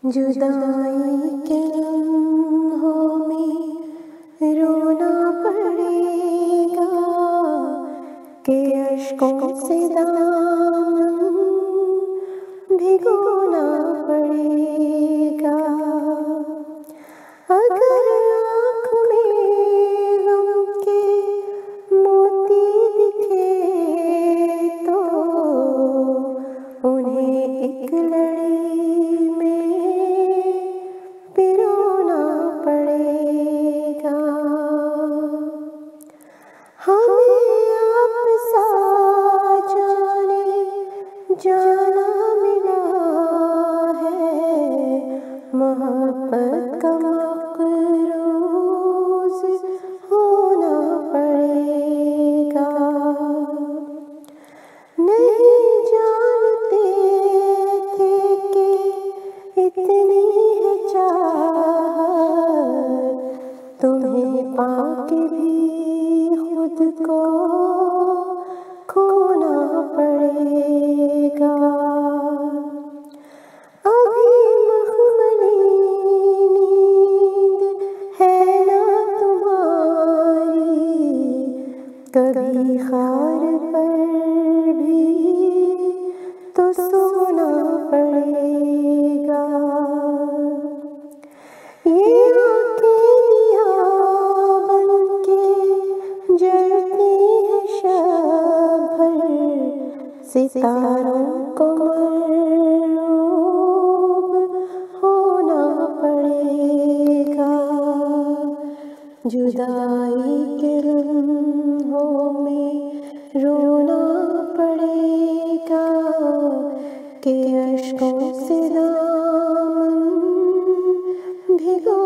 जुदाई के लम्हों में रोना पड़ेगा कि अश्कों से दामन भिगोना पड़ेगा। अगर आँख में गम के मोती दिखे तो उन्हें एक लड़ी में पिरोना पड़ेगा। हमें आप सा जाना मिला है, मोहब्बत का मक़रूज़ होना पड़ेगा। नहीं जानते थे कि इतनी है चाहत, तुम्हें पाके भी खुद को खोना पड़ेगा। अभी मखमली नींद है ना तुम्हारी, कभी खार पर भी तो सोना पड़ेगा। ये आँखें दिया बनके जलती है शब भर, सितारों को मग़लूब होना पड़ेगा। जुदाई के लम्हों में रोना पड़ेगा कि अश्कों से दामन भिगो